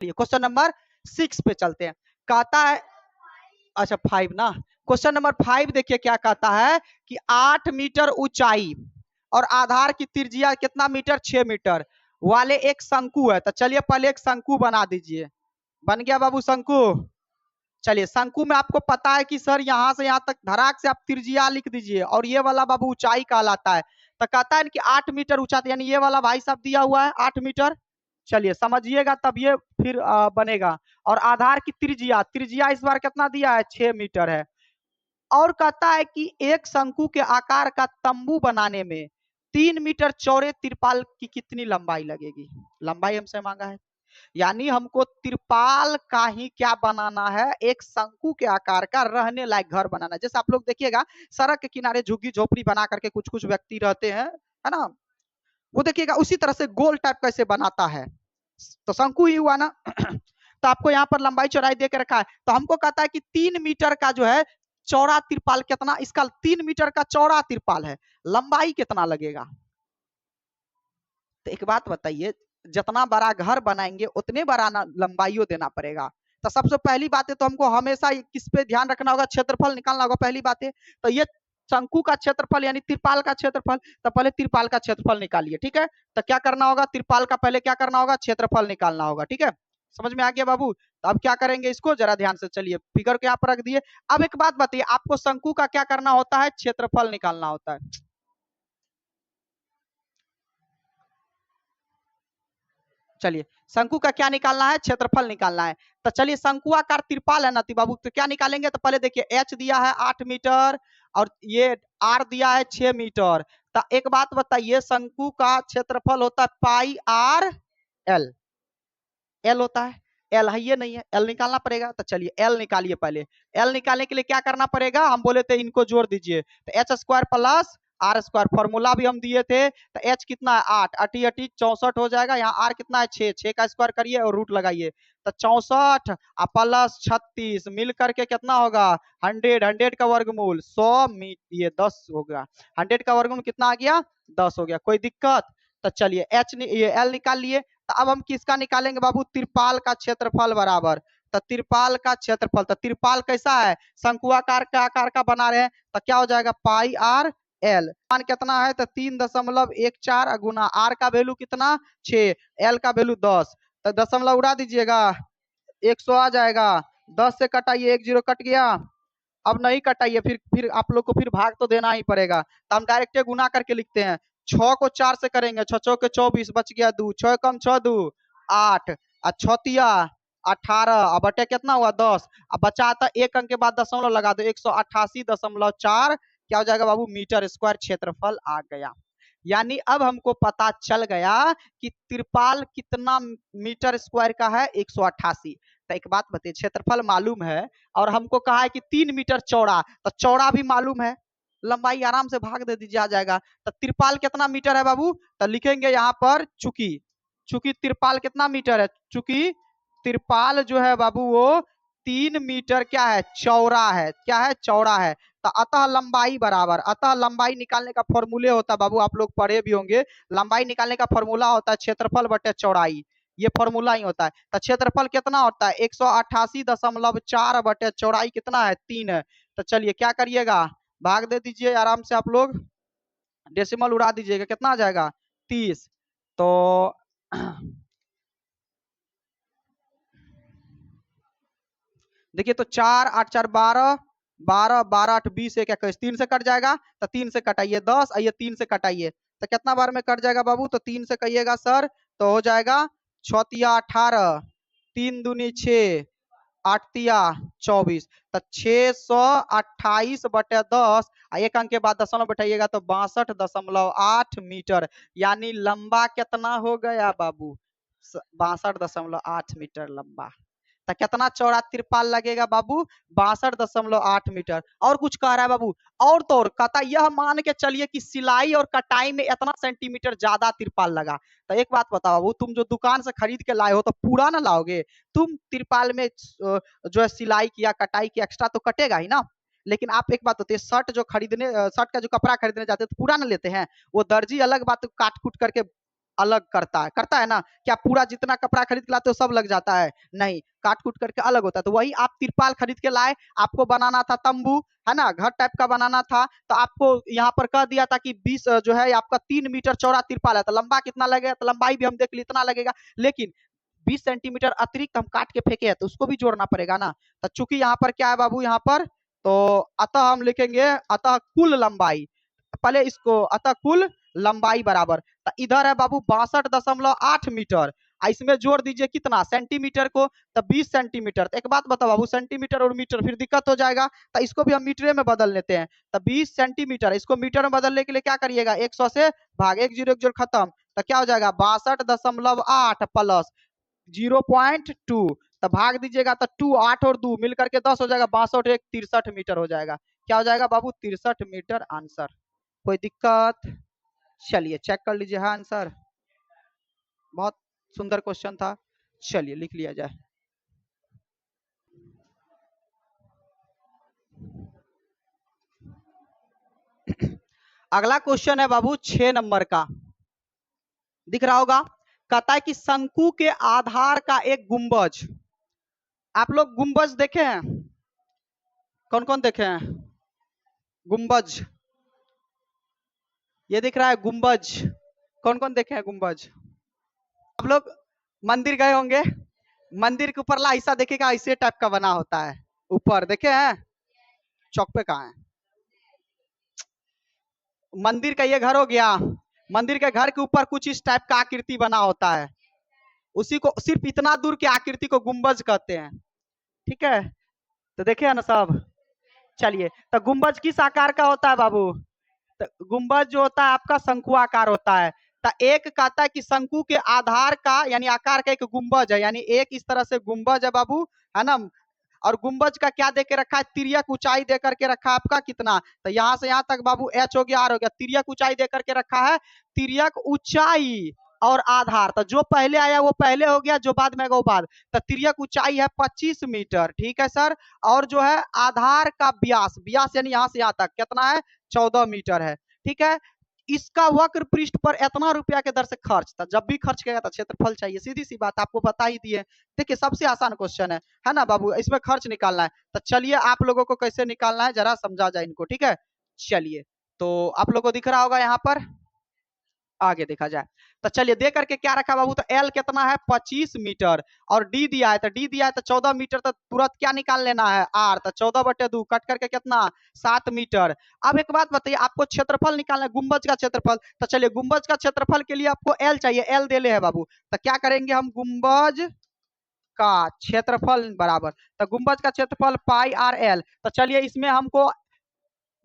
Question number 6 पे चलते हैं। कहता है, अच्छा 5 ना, क्वेश्चन नंबर 5 देखिए क्या कहता है कि 8 मीटर ऊंचाई और आधार की त्रिज्या कितना मीटर, 6 मीटर वाले एक शंकु है। तो चलिए पहले एक शंकु बना दीजिए। बन गया बाबू शंकु। चलिए शंकु में आपको पता है कि सर यहाँ से यहाँ तक धराक से आप त्रिज्या लिख दीजिए और ये वाला बाबू ऊंचाई कहलाता है। तो कहता है कि 8 मीटर ऊंचा, यानी ये वाला भाई साहब दिया हुआ है 8 मीटर। चलिए समझिएगा तब ये फिर बनेगा। और आधार की त्रिज्या, त्रिज्या इस बार कितना दिया है, 6 मीटर है। और कहता है कि एक शंकु के आकार का तंबू बनाने में 3 मीटर चौड़े तिरपाल की कितनी लंबाई लगेगी। लंबाई हमसे मांगा है, यानी हमको तिरपाल का ही क्या बनाना है, एक शंकु के आकार का रहने लायक घर बनाना है। जैसे आप लोग देखिएगा सड़क के किनारे झुग्गी झोपड़ी बना करके कुछ कुछ व्यक्ति रहते हैं, है ना, वो देखिएगा उसी तरह से गोल टाइप कैसे बनाता है, तो शंकु ही हुआ ना। तो आपको यहाँ पर लंबाई चौड़ाई दे के रखा है। तो हमको कहता है कि 3 मीटर का जो है चौड़ा तिरपाल कितना, इसका 3 मीटर का चौड़ा तिरपाल है, लंबाई कितना लगेगा। तो एक बात बताइए, जितना बड़ा घर बनाएंगे उतने बड़ा लंबाइयों देना पड़ेगा। तो सबसे पहली बात है तो हमको हमेशा किस पे ध्यान रखना होगा, क्षेत्रफल निकालना होगा पहली बात है। तो ये शंकु का क्षेत्रफल यानी तिरपाल का क्षेत्रफल, तो पहले तिरपाल का क्षेत्रफल निकालिए, ठीक है। तो क्या करना होगा, तिरपाल का पहले क्या करना होगा, क्षेत्रफल निकालना होगा, ठीक है। समझ में आ गया बाबू। तो अब क्या करेंगे, इसको जरा ध्यान से चलिए, फिगर के यहाँ पर रख दिए। अब एक बात बताइए, आपको शंकु का क्या करना होता है, क्षेत्रफल निकालना होता है। चलिए शंकु का क्या निकालना है, क्षेत्रफल निकालना है। तो चलिए शंकुआकार तिरपाल है ना बाबू, तो क्या निकालेंगे, तो पहले देखिए एच दिया है 8 मीटर और ये आर दिया है 6 मीटर। तो एक बात बताइए, शंकु का क्षेत्रफल होता है पाई आर एल, एल होता है, एल है ये नहीं है, एल निकालना पड़ेगा। तो चलिए एल निकालिए पहले। एल निकालने के लिए क्या करना पड़ेगा, हम बोले थे इनको जोड़ दीजिए, तो H square plus R square, formula भी हम दिए थे। तो एच कितना है 8, अटी अटी 64 हो जाएगा। यहाँ आर कितना है 6, 6 का स्क्वायर करिए और रूट लगाइए। तो 64 प्लस 36 मिल करके कितना होगा 100, 100 का वर्गमूल 100 ये 10 हो गया। 100 का वर्गमूल कितना आ गया 10 हो गया, कोई दिक्कत। तो चलिए एच ये एल निकाल लिए। तो अब हम किसका निकालेंगे बाबू, तिरपाल का क्षेत्रफल बराबर। तो तिरपाल का क्षेत्रफल, तो तिरपाल कैसा है, शंकुआकार का आकार का बना रहे हैं, तो क्या हो जाएगा पाई आर एल। मान कितना है, तो 3.14 गुना आर का वैल्यू कितना 6, एल का वैल्यू 10। तो दशमलव उड़ा दीजिएगा, 100 आ जाएगा। 10 से कटाइए, 1 0 कट गया। अब नहीं कटाइए, फिर आप लोग को फिर भाग तो देना ही पड़ेगा। तो हम डायरेक्ट गुना करके लिखते हैं। 6 को 4 से करेंगे, 6 चौके 24, बच गया 2, 6 कम 6 2 8, और 6 18, अब बटे कितना हुआ 10। अब बचा आता एक अंक के बाद दशमलव लगा दो, 188.4 क्या हो जाएगा बाबू, मीटर स्क्वायर क्षेत्रफल आ गया। यानी अब हमको पता चल गया कि तिरपाल कितना मीटर स्क्वायर का है, 188। तो एक बात बताइए, क्षेत्रफल मालूम है और हमको कहा है कि 3 मीटर चौड़ा, तो चौड़ा भी मालूम है, लंबाई आराम से भाग दे दीजिए आ जाएगा। तो तिरपाल कितना मीटर है बाबू, तो लिखेंगे यहाँ पर चूंकि, चूंकि तिरपाल कितना मीटर है, चूंकि तिरपाल जो है बाबू वो 3 मीटर क्या है, चौड़ा है, क्या है चौड़ा है। तो अतः लंबाई बराबर, अतः लंबाई निकालने का फॉर्मूले होता है बाबू, आप लोग पढ़े भी होंगे, लंबाई निकालने का फॉर्मूला होता है क्षेत्रफल बटे चौड़ाई, ये फॉर्मूला ही होता है। तो क्षेत्रफल कितना होता है 188.4 बटे चौड़ाई कितना है 3 है। तो चलिए क्या करिएगा, भाग दे दीजिए आराम से आप लोग, डेसिमल उड़ा दीजिएगा, कितना आ जाएगा 30। तो देखिए, तो 4 8 4 12, 12 12 8 20, 1 21, 3 से कट जाएगा। तो 3 से कटाइए 10, आइए 3 से कटाइए, तो कितना बार में कट जाएगा बाबू, तो 3 से कहिएगा सर, तो हो जाएगा 6 18, 3 दूनी 6, 8 24, तो 628 बटे 10, एक अंक के बाद दशमलव बैठाइएगा तो 62.8 मीटर, यानी लंबा कितना हो गया बाबू, 62.8 मीटर लंबा। तो कितना चौड़ा तिरपाल लगेगा बाबू, 62.8 मीटर। और कुछ कह रहा है बाबू, और तो और कहता यह मान के चलिए कि सिलाई और कटाई में इतना सेंटीमीटर ज्यादा तिरपाल लगा। तो एक बात बताओ बाबू, तुम जो दुकान से खरीद के लाए हो तो पूरा ना लाओगे, तुम तिरपाल में जो है सिलाई किया कटाई किया एक्स्ट्रा तो कटेगा ही ना। लेकिन आप एक बात होती है, शर्ट जो खरीदने, शर्ट का जो कपड़ा खरीदने जाते हैं तो पूरा ना लेते हैं, वो दर्जी अलग बात काट कूट करके अलग करता है ना। क्या पूरा जितना कपड़ा खरीद के लाते हो सब लग जाता है? नहीं, काट कूट करके अलग होता है। तो वही आप तिरपाल खरीद के लाए, आपको बनाना था तंबू, है ना, घर टाइप का बनाना था, तो आपको यहाँ पर कह दिया था कि 20 जो है आपका 3 मीटर चौड़ा तिरपाल है, तो लंबा कितना लगेगा, तो लंबाई भी हम देख ली इतना लगेगा, लेकिन 20 सेंटीमीटर अतिरिक्त हम काट के फेंके हैं, तो उसको भी जोड़ना पड़ेगा ना। तो चूंकि यहाँ पर क्या है बाबू, यहाँ पर तो अतः हम लिखेंगे अतः कुल लंबाई, पहले इसको अतः कुल लंबाई बराबर, तो इधर है बाबू 62.8 मीटर, इसमें जोड़ दीजिए कितना सेंटीमीटर को, तो 20 सेंटीमीटर। तो एक बात बताओ बाबू, सेंटीमीटर और मीटर फिर दिक्कत हो जाएगा, तो इसको भी हम मीटर में बदल लेते हैं। तो 20 सेंटीमीटर, इसको मीटर में बदलने के लिए क्या करिएगा, 100 से भाग, 1 0 1 0 खत्म, तो क्या हो जाएगा 62.8 प्लस 0.2, तो भाग दीजिएगा तो 2, 8 और 2 मिलकर के 10 हो जाएगा, 62 1 63 मीटर हो जाएगा। क्या हो जाएगा बाबू, 63 मीटर आंसर। कोई दिक्कत? चलिए चेक कर लीजिए, हाँ आंसर, बहुत सुंदर क्वेश्चन था, चलिए लिख लिया जाए। अगला क्वेश्चन है बाबू 6 नंबर का, दिख रहा होगा, कहता है कि शंकु के आधार का एक गुंबज, आप लोग गुंबज देखे हैं, कौन कौन देखे हैं गुंबज, ये दिख रहा है गुंबज, कौन कौन देखे हैं गुंबज? आप लोग मंदिर गए होंगे, मंदिर के ऊपर ला ऐसा देखेगा, ऐसे टाइप का बना होता है, ऊपर देखे हैं, चौक पे कहाँ है, मंदिर का ये घर हो गया, मंदिर के घर के ऊपर कुछ इस टाइप का आकृति बना होता है, उसी को सिर्फ इतना दूर की आकृति को गुंबज कहते हैं, ठीक है, तो देखे है ना सब। चलिए, तो गुंबज किस आकार का होता है बाबू, तो गुंबज जो होता है आपका शंकु आकार होता है। तो एक कहता है कि शंकु के आधार का यानी आकार का एक गुंबज है, यानी एक इस तरह से गुंबज है बाबू, है ना, और गुंबज का क्या दे के रखा है, तिर्यक ऊंचाई दे करके रखा है आपका कितना, तो यहाँ से यहाँ तक बाबू एच हो गया, आर हो गया, तिर्यक ऊंचाई दे करके रखा है, तिर्यक ऊंचाई और आधार, तो जो पहले आया वो पहले हो गया, जो बाद में आएगा वो बाद, तो तिर्यक ऊंचाई है 25 मीटर, ठीक है सर, और जो है आधार का व्यास, व्यास यानी यहाँ से यहाँ तक कितना है 14 मीटर है, ठीक है। इसका वक्र पृष्ठ पर इतना रुपया के दर से खर्च था, जब भी खर्च किया तो क्षेत्रफल चाहिए, सीधी सी बात आपको बता ही दिए। देखिए सबसे आसान क्वेश्चन है ना बाबू, इसमें खर्च निकालना है, तो चलिए आप लोगों को कैसे निकालना है जरा समझा जाए इनको, ठीक है। चलिए, तो आप लोगों को दिख रहा होगा यहाँ पर, आगे देखा जाए, तो चलिए दे करके क्या रखा बाबू, तो एल कितना है 25 मीटर, और डी दिया है, तो डी दिया है तो 14 मीटर, तो तुरंत क्या निकाल लेना है आर, तो 14/2 कट करके कितना 7 मीटर। अब एक बात बताइए, आपको क्षेत्रफल निकालना है गुंबज का क्षेत्रफल, तो चलिए गुंबज का क्षेत्रफल के लिए आपको एल चाहिए, एल दे ले है बाबू, तो क्या करेंगे हम, गुंबज का क्षेत्रफल बराबर, तो गुंबज का क्षेत्रफल पाई आर एल, तो चलिए इसमें हमको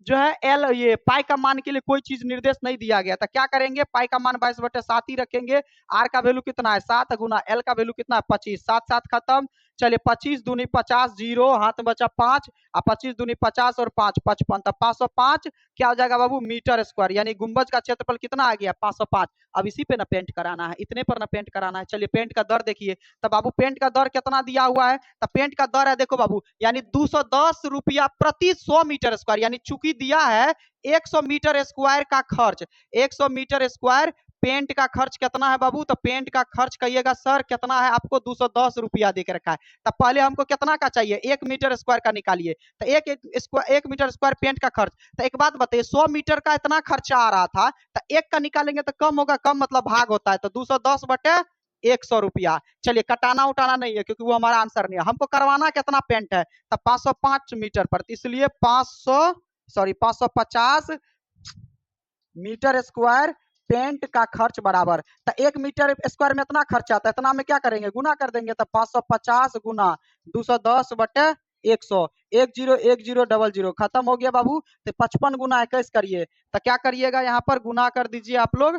जो है एल, ये पाई का मान के लिए कोई चीज निर्देश नहीं दिया गया, तो क्या करेंगे, पाई का मान 22/7 ही रखेंगे, आर का वैल्यू कितना है 7 गुना एल का वैल्यू कितना है 25, 7 7 खत्म, चलिए 25 दूनी 50, जीरो हाथ में बचा 5, और 25 दूनी 50 और 5 55, तो 505 क्या हो जाएगा बाबू मीटर स्क्वायर, यानी गुंबज का क्षेत्रफल कितना आ गया 505। अब इसी पे ना पेंट कराना है, इतने पर ना पेंट कराना है। चलिए पेंट का दर देखिए, तो बाबू पेंट का दर कितना दिया हुआ है, तो पेंट का दर है देखो बाबू, यानी 210 रुपया प्रति 100 मीटर स्क्वायर, यानी चूंकि दिया है 100 मीटर स्क्वायर का खर्च, 100 मीटर स्क्वायर पेंट का खर्च कितना है बाबू, तो पेंट का खर्च कहिएगा सर कितना है, आपको 210 रुपया दे के रखा है, तब पहले हमको कितना का चाहिए 1 मीटर स्क्वायर का निकालिए, तो 1 मीटर स्क्वायर पेंट का खर्च, तो एक बात बताइए 100 मीटर का इतना खर्चा आ रहा था, तो एक का निकालेंगे तो कम होगा, कम मतलब भाग होता है, तो 210/100 रुपया। चलिए कटाना उठाना नहीं है क्योंकि वो हमारा आंसर नहीं है, हमको करवाना कितना पेंट है, तो 505 मीटर पर, इसलिए 550 मीटर स्क्वायर पेंट का खर्च बराबर, तो 1 मीटर स्क्वायर में इतना खर्च आता है, इतना में क्या करेंगे गुना कर देंगे, तो 550 गुना 210/100, 101000 खत्म हो गया बाबू, तो 55 गुना 21 करिए, तो क्या करिएगा यहाँ पर गुना कर दीजिए आप लोग,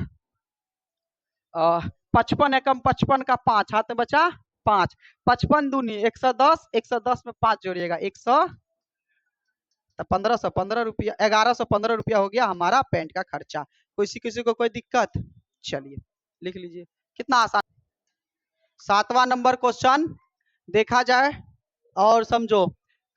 55 एकम 55 का 5 हाथ में बचा 5, 55 दूनी 110, 110 में 5 जोड़िएगा 100, तो 1515 रुपया, 1115 रुपया हो गया हमारा पेंट का खर्चा। किसी को कोई दिक्कत? चलिए लिख लीजिए, कितना आसान। 7वां नंबर क्वेश्चन देखा जाए और समझो,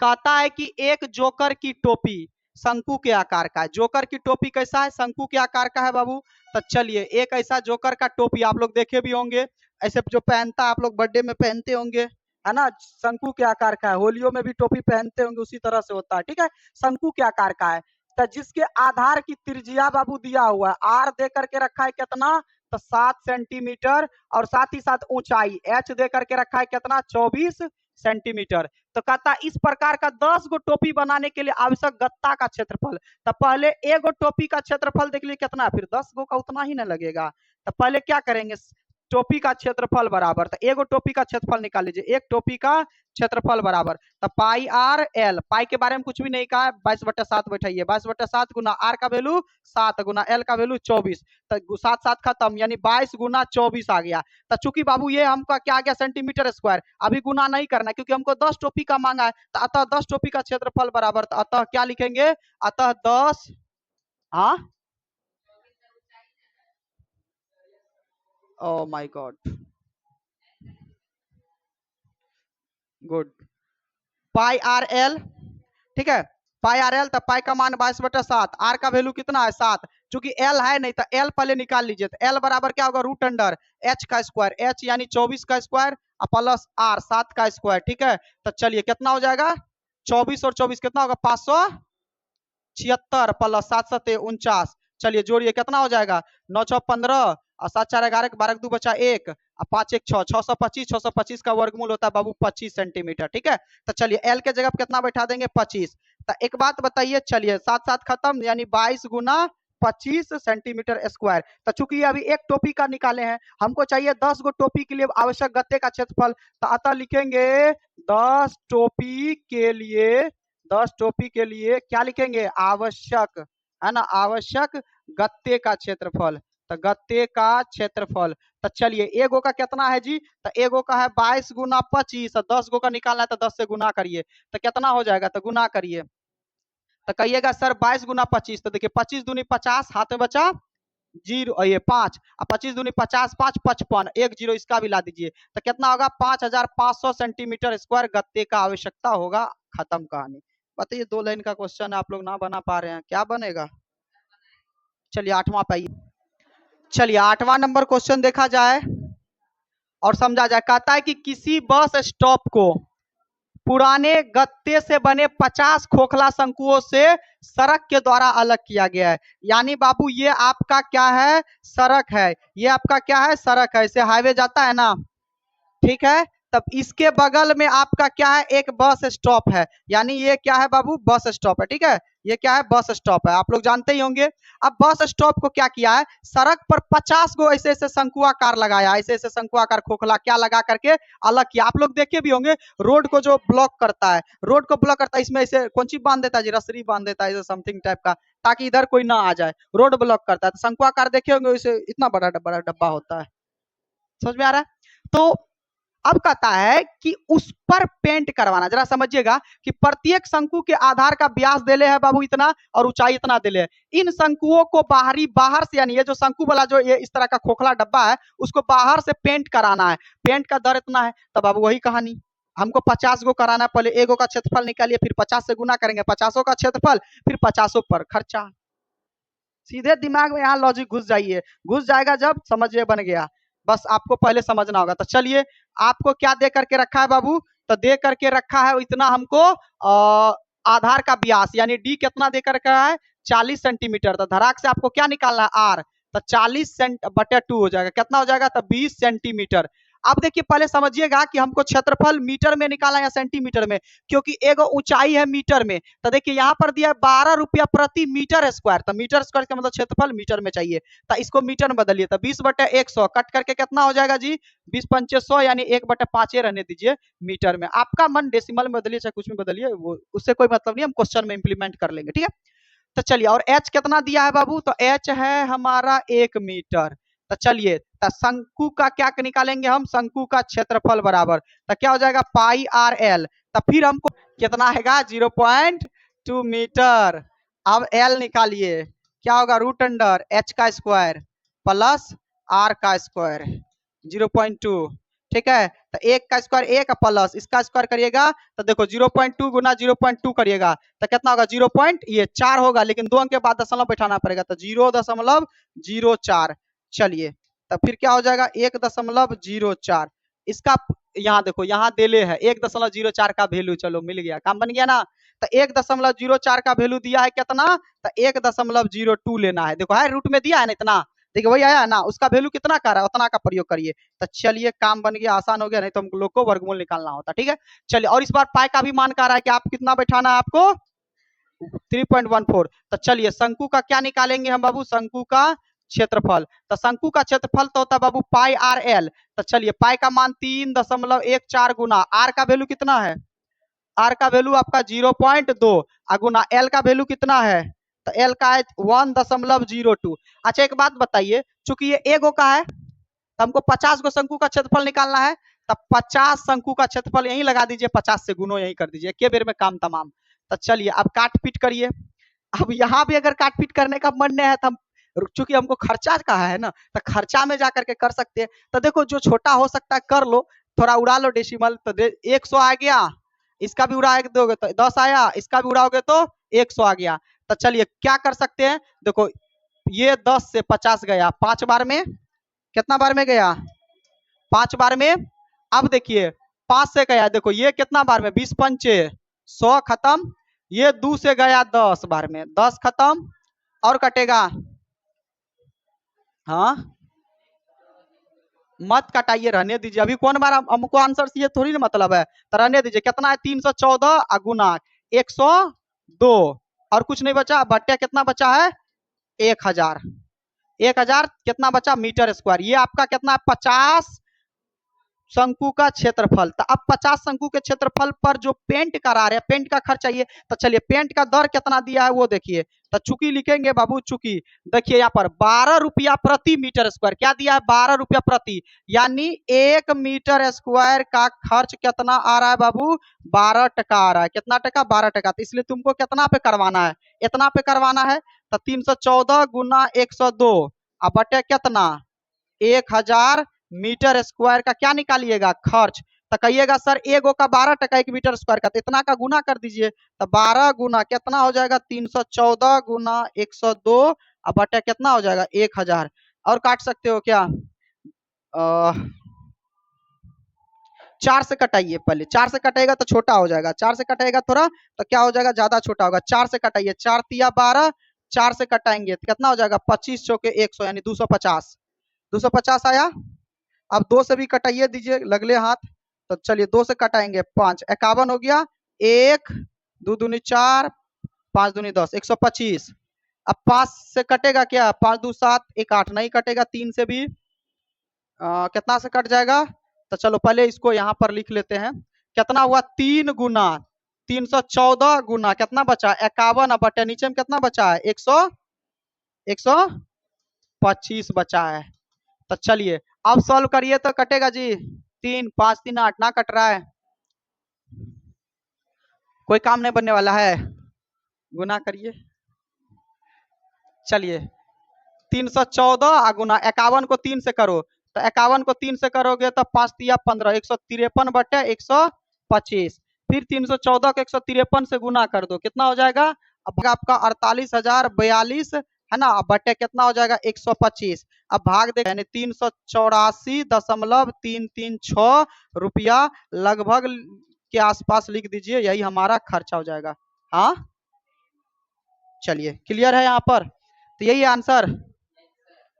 कहता है कि एक जोकर की टोपी शंकु के आकार का है। जोकर की टोपी कैसा है? शंकु के आकार का है बाबू। तो चलिए एक ऐसा जोकर का टोपी आप लोग देखे भी होंगे, ऐसे जो पहनता आप लोग बर्थडे में पहनते होंगे, है ना, शंकु के आकार का है। होलियों में भी टोपी पहनते होंगे, उसी तरह से होता है, ठीक है। शंकु के आकार का है, तो जिसके आधार की त्रिज्या बाबू दिया हुआ है, आर दे करके रखा है कितना, तो 7 सेंटीमीटर, और साथ ही साथ ऊंचाई एच दे करके रखा है कितना, 24 सेंटीमीटर। तो कहता इस प्रकार का 10 गो टोपी बनाने के लिए आवश्यक गत्ता का क्षेत्रफल। तो पहले एगो टोपी का क्षेत्रफल देख लीजिए कितना है, फिर 10 गो का उतना ही ना लगेगा। तो पहले क्या करेंगे, टोपी का क्षेत्रफल बराबर, तो एगो टोपी का क्षेत्रफल निकाल लीजिए, एक टोपी का क्षेत्रफल बराबर, तो पाई आर एल, पाई के बारे में कुछ भी नहीं कहा है, 22/7 बैठाइए, 22/7 गुना आर का वैल्यू 7 गुना एल का वैल्यू 24, तो 7 7 खत्म, यानी 22 गुना 24 आ गया। तो चूंकि बाबू ये हमका क्या आ गया, सेंटीमीटर स्क्वायर, अभी गुना नहीं करना क्योंकि हमको 10 टोपी का मांगा है, तो अतः 10 टोपी का क्षेत्रफल बराबर, तो अतः क्या लिखेंगे, अतः 10, हाँ, oh my God, good, pi R L, ठीक है, पाई आर एल, तो पाई का मान 22/7, आर का वैल्यू कितना है 7, चूंकि एल है नहीं तो एल पहले निकाल लीजिए, तो एल बराबर क्या होगा, रूट अंडर एच का स्क्वायर, एच यानी 24 का स्क्वायर प्लस आर 7 का स्क्वायर, ठीक है। तो चलिए कितना हो जाएगा, 24 और 24 कितना होगा, 576 प्लस 7 7 49, चलिए जोड़िए कितना हो जाएगा, 9 6 15 और 7 4 11, 12 2 बचा 1 और 5 1 6, 625, 625 का वर्गमूल होता है बाबू 25 सेंटीमीटर, ठीक है। तो चलिए एल के जगह पे कितना बैठा देंगे, 25। तो एक बात बताइए, चलिए 7 7 खत्म, यानी 22 गुना 25 सेंटीमीटर स्क्वायर। तो चूंकि अभी एक टोपी का निकाले हैं, हमको चाहिए 10 गो टोपी के लिए आवश्यक गत्ते का क्षेत्रफल, तो अतः लिखेंगे 10 टोपी के लिए, 10 टोपी के लिए क्या लिखेंगे, आवश्यक, है ना, आवश्यक गत्ते का क्षेत्रफल, तो गत्ते का क्षेत्रफल। तो चलिए एगो का कितना है जी, तो एगो का है 22 गुना 25, 10 गो का निकालना है तो 10 से गुना करिए, तो कितना हो जाएगा, तो गुना करिए, तो कहिएगा सर 22 गुना 25, तो देखिए 25 दूनी 50, हाथ में बचा जीरो, ये 5, 25 दूनी 50, 5 55, एक जीरो इसका भी ला दीजिए, तो कितना होगा, 5500 सेंटीमीटर स्क्वायर गत्ते का आवश्यकता होगा। खत्म कहानी। बताइए 2 लाइन का क्वेश्चन आप लोग ना बना पा रहे हैं, क्या बनेगा। चलिए 8वां पे, चलिए 8वां नंबर क्वेश्चन देखा जाए और समझा जाए। कहता है कि किसी बस स्टॉप को पुराने गत्ते से बने 50 खोखला शंकुओं से सड़क के द्वारा अलग किया गया है। यानी बाबू ये आपका क्या है, सड़क है, ये आपका क्या है, सड़क है, इसे हाईवे जाता है ना, ठीक है। तब इसके बगल में आपका क्या है, एक बस स्टॉप है, यानी ये क्या है बाबू, बस स्टॉप है, ठीक है, ये क्या है, बस स्टॉप है, आप लोग जानते ही होंगे। अब बस स्टॉप को क्या किया है, सड़क पर 50 गो ऐसे ऐसे शंकुआकार लगाया, ऐसे ऐसे शंकुआकार खोखला क्या लगा करके अलग किया। आप लोग देखे भी होंगे, रोड को जो ब्लॉक करता है, रोड को ब्लॉक करता है, इसमें ऐसे कौन सी बांध देता है जी, रसरी बांध देता है, समथिंग टाइप का, ताकि इधर कोई ना आ जाए, रोड ब्लॉक करता है। तो शंकुआकार देखे होंगे, इसे इतना बड़ा बड़ा डब्बा होता है, समझ में आ रहा है। तो अब कहता है कि उस पर पेंट करवाना, जरा समझिएगा कि प्रत्येक शंकु के आधार का व्यास देले है बाबू इतना और ऊंचाई इतना देले है। इन शंकुओं को बाहर से, यानी ये जो शंकु वाला जो ये इस तरह का खोखला डब्बा है, उसको बाहर से पेंट कराना है, पेंट का दर इतना है। तब बाबू वही कहानी, हमको 50 गो कराना है, पहले एगो का क्षेत्रफल निकालिए, फिर 50 से गुना करेंगे, 50 का क्षेत्रफल, फिर 50 पर खर्चा। सीधे दिमाग में यहाँ लॉजिक घुस जाइए, घुस जाएगा जब समझिए बन गया, बस आपको पहले समझना होगा। तो चलिए आपको क्या दे करके रखा है बाबू, तो दे करके रखा है इतना हमको आधार का व्यास, यानी डी कितना दे करके है, 40 सेंटीमीटर। तो धराक से आपको क्या निकालना है, आर, तो 40/2 हो जाएगा, कितना हो जाएगा, तो 20 सेंटीमीटर। अब देखिए पहले समझिएगा कि हमको क्षेत्रफल मीटर में निकालना या सेंटीमीटर में, क्योंकि एगो ऊंचाई है मीटर में। तो देखिए यहाँ पर दिया 12 रुपया प्रति मीटर स्क्वायर, तो मीटर स्क्वायर का मतलब क्षेत्रफल मीटर में चाहिए, तो इसको मीटर में बदलिए, तो 20/100 कट करके कितना हो जाएगा जी, 20×5 यानी 1/5 रहने दीजिए मीटर में। आपका मन डेसिमल में बदलिए चाहे कुछ में बदलिए, वो उससे कोई मतलब नहीं, हम क्वेश्चन में इंप्लीमेंट कर लेंगे, ठीक है। तो चलिए, और एच कितना दिया है बाबू, तो एच है हमारा 1 मीटर। तो चलिए, तो शंकु का क्या निकालेंगे हम, शंकु का क्षेत्रफल बराबर, तो क्या हो जाएगा, पाई आर एल, तो फिर हमको कितना आएगा, 0.2 मीटर। अब एल निकालिए, क्या होगा, रूट अंडर एच का स्क्वायर प्लस आर का स्क्वायर, 0.2, ठीक है। तो 1 का स्क्वायर 1 प्लस इसका स्क्वायर करिएगा तो देखो 0.2 गुना 0.2 करिएगा तो कितना होगा 0.4 होगा, लेकिन 2 अंक के बाद दशमलव बैठाना पड़ेगा तो 0.04। चलिए तो फिर क्या हो जाएगा 1.04। इसका यहाँ देखो यहाँ देले है 1.04 का वैल्यू, चलो मिल गया, काम बन गया ना। तो 1.04 का वैल्यू दिया है कितना, तो 1.02 लेना है, देखो है रूट में दिया है ना इतना, देखिए वही आया ना, उसका वैल्यू कितना कर रहा है उतना का प्रयोग करिए। तो चलिए काम बन गया, आसान हो गया, नहीं तो हम लोग को वर्गमूल निकालना होता। ठीक है चलिए, और इस बार पाई का भी मान कह रहा है कि आप कितना बैठाना है आपको 3.14। तो चलिए शंकु का क्या निकालेंगे हम बाबू, शंकु का क्षेत्रफल। तो शंकु का क्षेत्रफल तो होता है बाबू पाई आर एल। तो चलिए पाई का मान 3.14 गुना आर का वैल्यू कितना है, आर का वैल्यू आपका 0.2 गुना एल का वैल्यू कितना है, तो एल का है 1.02। अच्छा एक बात बताइए, चूंकि ये एगो का है तो हमको 50 गो शंकु का क्षेत्रफल निकालना है, तब 50 शंकु का क्षेत्रफल यही लगा दीजिए, 50 से गुनो यही कर दीजिए, के बेर में काम तमाम। तो चलिए अब काट पीट करिए। अब यहाँ भी अगर काट पीट करने का मन नहीं है तो हम, चूंकि हमको खर्चा कहा है ना, तो खर्चा में जाकर के कर सकते हैं। तो देखो जो छोटा हो सकता है कर लो, थोड़ा उड़ा लो डेसिमल, तो 100 आ गया, इसका भी उड़ा दोगे तो 10 आया, इसका भी उड़ाओगे तो 100 आ गया। तो चलिए क्या कर सकते हैं, देखो ये 10 से 50 गया, 5 बार में कितना बार में गया, 5 बार में। अब देखिए 5 से गया, देखो ये कितना बार में, 20 पंचे 100 खत्म, ये 2 से गया 10 बार में, 10 खत्म, और कटेगा, हाँ मत कटाइए रहने दीजिए, अभी कौन बार हमको आंसर से ये थोड़ी ना मतलब है, तो रहने दीजिए। कितना है 314 गुना 102, और कुछ नहीं बचा, बट्टे कितना बचा है 1000, 1000 कितना बचा मीटर स्क्वायर। ये आपका कितना है 50 शंकु का क्षेत्रफल। तो अब 50 शंकु के क्षेत्रफल पर जो पेंट करा रहे हैं, पेंट का खर्च चाहिए, तो चलिए पेंट का दर कितना दिया है वो देखिए। तो चूंकि लिखेंगे बाबू, चूंकि देखिए यहाँ पर 12 रुपया प्रति मीटर स्क्वायर, क्या दिया है 12 रुपया प्रति, यानी 1 मीटर स्क्वायर का खर्च कितना आ रहा है बाबू, 12 टका आ रहा है। कितना टका, 12 टका। तो इसलिए तुमको कितना पे करवाना है, इतना पे करवाना है। तो 314 गुना 102 अब बटे कितना 1000 मीटर स्क्वायर का क्या निकालिएगा खर्च। तो कहिएगा सर एगो का 12 टका 1 मीटर स्क्वायर का, तो इतना का गुना कर दीजिए। तो 12 गुना कितना हो जाएगा 314 गुना 102 अब बटे कितना हो जाएगा 1000। और काट सकते हो क्या, 4 से कटाइए, पहले 4 से कटेगा तो छोटा हो जाएगा, 4 से कटेगा थोड़ा तो क्या हो जाएगा ज्यादा छोटा होगा। 4 से कटाइए, 4 तिया 12, 4 से कटाएंगे तो कितना हो जाएगा 25 चौके 100 यानी 250, 250 आया। अब 2 से भी कटाइए दीजिए लगले हाथ, तो चलिए 2 से कटाएंगे 5, 51 हो गया, 1 2 दूनी 4 5 दूनी 10, 125। अब 5 से कटेगा क्या, 5 2 7 1 8, नहीं कटेगा। 3 से भी कितना से कट जाएगा, तो चलो पहले इसको यहाँ पर लिख लेते हैं। कितना हुआ 3 गुना 314 गुना कितना बचा 51, अब बटे नीचे में कितना बचा है 125 बचा है। तो चलिए अब सॉल्व करिए तो कटेगा जी 3 5 3 8 ना कट रहा है, कोई काम नहीं बनने वाला है, गुना करिए। चलिए 314 गुना 51 को 3 से करो, तो 51 को 3 से करोगे तो 5 तिया 15, 153 बटे 125, फिर 314 को 153 से गुना कर दो, कितना हो जाएगा अब आपका 48,042 है ना, अब बटे कितना हो जाएगा 125। अब भाग दे यानी 384.336 रुपया लगभग के आसपास लिख दीजिए, यही हमारा खर्चा हो जाएगा। हाँ चलिए क्लियर है यहाँ पर, तो यही आंसर।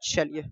चलिए